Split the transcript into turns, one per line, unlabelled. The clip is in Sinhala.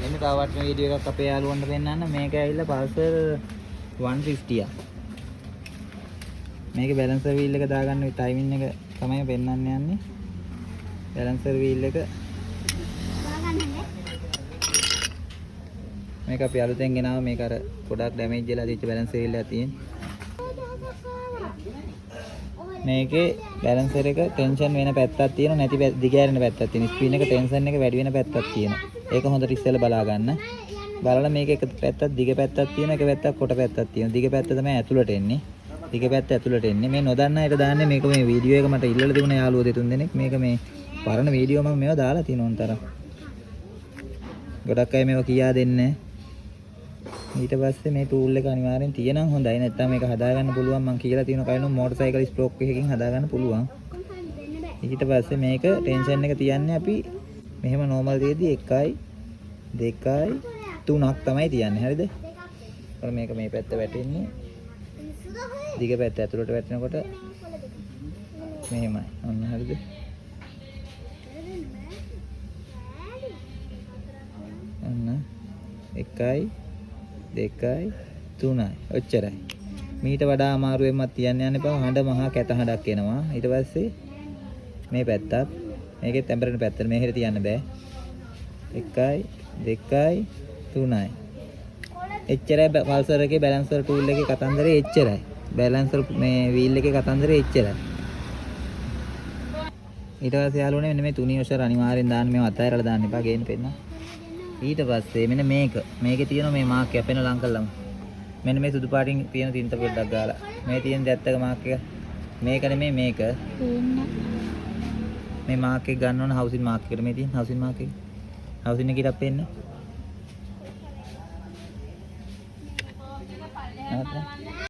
එන්න තව වටින වීඩියෝ එකක් අපේ යාළුවන්ට පෙන්නන්න. මේක ඇවිල්ලා Pulsar 150ක්. මේකේ බැලන්සර් වීල් එක දාගන්න ටයිමින් එක තමයි පෙන්වන්න යන්නේ. බැලන්සර් වීල් එක මේක අපි අලුතෙන් ගෙනාව. මේක අර පොඩක් ඩැමේජ් වෙලා තියච්ච බැලන්සර් වීල් එකක් තියෙන. මේකේ බැලන්සර් එක ටෙන්ෂන් වෙන පැත්තක් තියෙනවා, නැති දිග ඇරෙන පැත්තක් තියෙනවා. ස්ක්‍රීන් එක ටෙන්ෂන් එක වැඩි වෙන පැත්තක් තියෙනවා. ඒක හොඳට ඉස්සෙල්ලා බලා ගන්න. බලලා මේක එක පැත්තක් දිග පැත්තක් තියෙනවා, එක පැත්තක් කොට පැත්තක් තියෙනවා. දිග පැත්ත තමයි ඇතුළට එන්නේ. දිග පැත්ත ඇතුළට එන්නේ. මේ නොදන්න අයට දාන්නේ මේක මේ වීඩියෝ එක මට ඉල්ලලා තිබුණ යාළුවෝ දෙතුන් දෙනෙක්. මේක මේ පරණ වීඩියෝ මම මේවා දාලා තියෙනවා උන්තරම්. ගොඩක් අය මේවා කියා දෙන්නේ. ඊට පස්සේ මේ ටූල් එක අනිවාර්යෙන් තියෙනම් හොඳයි. නැත්නම් මේක හදාගන්න පුළුවන්. මම කියලා තියෙන කයින් මෝටර් සයිකල් ස්ප්‍රෝක් එකකින් හදාගන්න පුළුවන්. ඊට පස්සේ මේක ටෙන්ෂන් එක තියන්නේ අපි මෙහෙම නෝමල් දෙයේදී 1යි 2යි 3ක් තමයි තියන්නේ. හරිද? අර මේක මේ පැත්ත වැටෙන්නේ. දිග පැත්ත ඇතුළට වැටෙනකොට මෙහෙමයි. අන්න හරිද? අන්න 1යි 2යි 3යි. ඔච්චරයි. මීට වඩා අමාරුවෙන්වත් තියන්න යන්න එපා. හඬ මහා කැත හඬක් එනවා. ඊට පස්සේ මේ පැත්තත් මේකෙත් තැඹරෙන පැත්තට මේහෙට තියන්න බෑ. 1යි 2යි 3යි. එච්චරයි පල්සර් එකේ බැලන්සර් ටූල් එකේ කතන්දරේ එච්චරයි. බැලන්සර් මේ වීල් එකේ කතන්දරේ එච්චරයි. ඊට පස්සේ යාළුවනේ මෙන්න මේ තුනී ඔෂර් අනිවාර්යෙන් දාන්න. මේව අතහැරලා දාන්න එපා. ගේන්න පෙන්න. ඊට පස්සේ මෙන්න මේකේ තියෙන මේ මාක් එක පෙන ලං කළාම මෙන්න මේ සුදු පාටින් තියෙන තින්ත පොඩ්ඩක් ගාලා මේ තියෙන දැත්තක මාක් එක මේක නෙමෙයි මේක මේ මාක් එක ගන්න ඕන හවුසින් මාක් එකට මේ තියෙන හවුසින් මාක් එක හවුසින් එකකට අපෙන්න